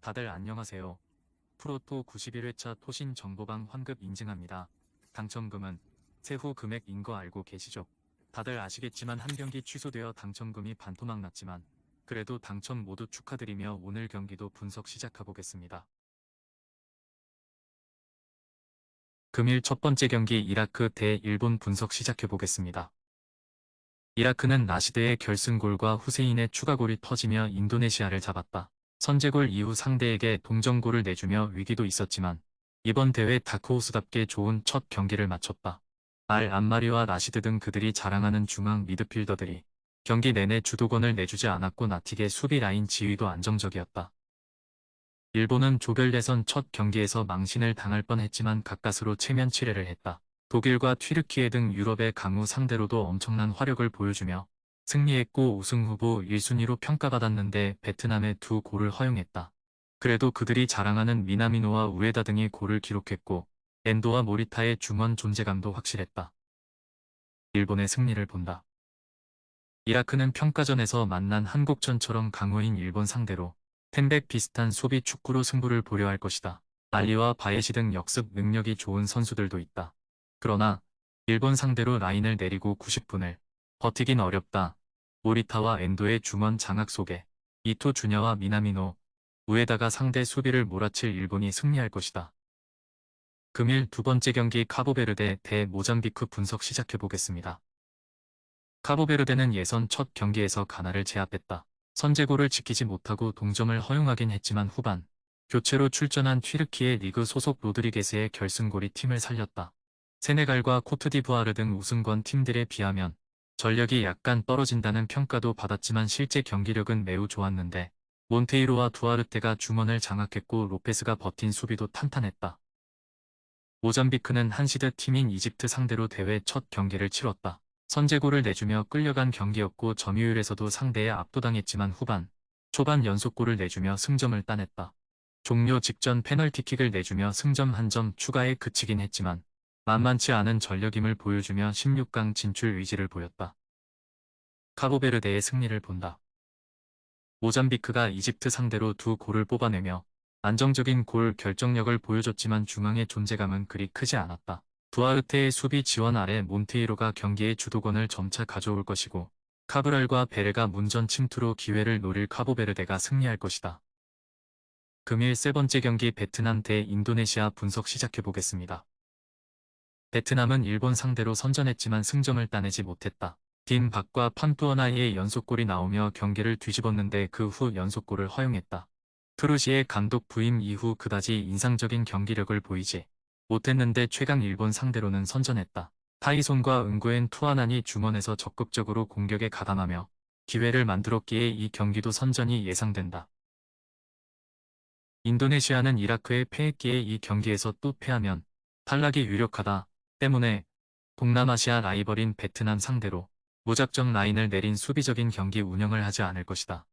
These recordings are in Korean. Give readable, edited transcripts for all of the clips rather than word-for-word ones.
다들 안녕하세요. 프로토 91회차 토신 정보방 환급 인증합니다. 당첨금은 세후 금액인 거 알고 계시죠? 다들 아시겠지만 한 경기 취소되어 당첨금이 반토막 났지만 그래도 당첨 모두 축하드리며 오늘 경기도 분석 시작해보겠습니다. 금일 첫 번째 경기 이라크 대 일본 분석 시작해보겠습니다. 이라크는 라시드의 결승골과 후세인의 추가골이 터지며 인도네시아를 잡았다. 선제골 이후 상대에게 동점골을 내주며 위기도 있었지만 이번 대회 다크호스답게 좋은 첫 경기를 마쳤다. 암마리와 라시드 등 그들이 자랑하는 중앙 미드필더들이 경기 내내 주도권을 내주지 않았고 나틱의 수비 라인 지휘도 안정적이었다. 일본은 조별 예선 첫 경기에서 망신을 당할 뻔했지만 가까스로 체면 치레를 했다. 독일과 튀르키예 등 유럽의 강우 상대로도 엄청난 화력을 보여주며 승리했고 우승 후보 1순위로 평가받았는데 베트남의 두 골을 허용했다. 그래도 그들이 자랑하는 미나미노와 우에다 등이 골을 기록했고 엔도와 모리타의 중원 존재감도 확실했다. 일본의 승리를 본다. 이라크는 평가전에서 만난 한국전처럼 강호인 일본 상대로 텐백 비슷한 소비 축구로 승부를 보려 할 것이다. 알리와 바예시 등 역습 능력이 좋은 선수들도 있다. 그러나 일본 상대로 라인을 내리고 90분을 버티긴 어렵다. 모리타와 엔도의 중원 장악 속에 이토 주냐와 미나미노, 우에다가 상대 수비를 몰아칠 일본이 승리할 것이다. 금일 두 번째 경기 카보베르데 대 모잠비크 분석 시작해보겠습니다. 카보베르데는 예선 첫 경기에서 가나를 제압했다. 선제골을 지키지 못하고 동점을 허용하긴 했지만 후반 교체로 출전한 튀르키예 리그 소속 로드리게스의 결승골이 팀을 살렸다. 세네갈과 코트디부아르 등 우승권 팀들에 비하면 전력이 약간 떨어진다는 평가도 받았지만 실제 경기력은 매우 좋았는데 몬테이로와 두아르테가 중원을 장악했고 로페스가 버틴 수비도 탄탄했다. 모잠비크는 한시드 팀인 이집트 상대로 대회 첫 경기를 치렀다. 선제골을 내주며 끌려간 경기였고 점유율에서도 상대에 압도당했지만 후반, 초반 연속골을 내주며 승점을 따냈다. 종료 직전 페널티킥을 내주며 승점 한 점 추가에 그치긴 했지만 만만치 않은 전력임을 보여주며 16강 진출 의지를 보였다. 카보베르데의 승리를 본다. 모잠비크가 이집트 상대로 두 골을 뽑아내며 안정적인 골 결정력을 보여줬지만 중앙의 존재감은 그리 크지 않았다. 두아르테의 수비 지원 아래 몬테이로가 경기의 주도권을 점차 가져올 것이고 카브랄과 베레가 문전 침투로 기회를 노릴 카보베르데가 승리할 것이다. 금일 세 번째 경기 베트남 대 인도네시아 분석 시작해보겠습니다. 베트남은 일본 상대로 선전했지만 승점을 따내지 못했다. 딘 박과 판투어나이의 연속골이 나오며 경기를 뒤집었는데 그 후 연속골을 허용했다. 트루시의 감독 부임 이후 그다지 인상적인 경기력을 보이지 못했는데 최강 일본 상대로는 선전했다. 타이손과 응구엔 투아난이 중원에서 적극적으로 공격에 가담하며 기회를 만들었기에 이 경기도 선전이 예상된다. 인도네시아는 이라크에 패했기에 이 경기에서 또 패하면 탈락이 유력하다 때문에 동남아시아 라이벌인 베트남 상대로 무작정 라인을 내린 수비적인 경기 운영을 하지 않을 것이다.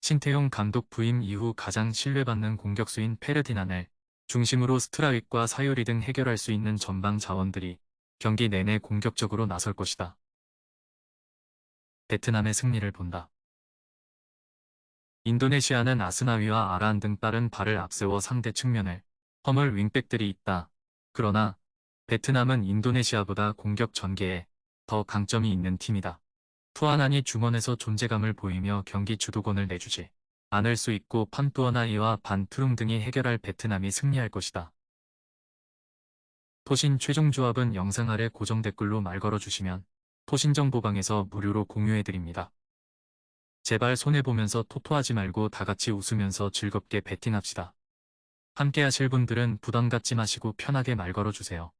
신태용 감독 부임 이후 가장 신뢰받는 공격수인 페르디난을 중심으로 스트라익과 사요리 등 해결할 수 있는 전방 자원들이 경기 내내 공격적으로 나설 것이다. 베트남의 승리를 본다. 인도네시아는 아스나위와 아란 등 빠른 발을 앞세워 상대 측면을 허물 윙백들이 있다. 그러나 베트남은 인도네시아보다 공격 전개에 더 강점이 있는 팀이다. 투아난이 중원에서 존재감을 보이며 경기 주도권을 내주지 않을 수 있고 판투어나이와 반투룽 등이 해결할 베트남이 승리할 것이다. 토신 최종 조합은 영상 아래 고정 댓글로 말 걸어주시면 토신정보방에서 무료로 공유해드립니다. 제발 손해보면서 토토하지 말고 다같이 웃으면서 즐겁게 베팅합시다. 함께 하실 분들은 부담 갖지 마시고 편하게 말 걸어주세요.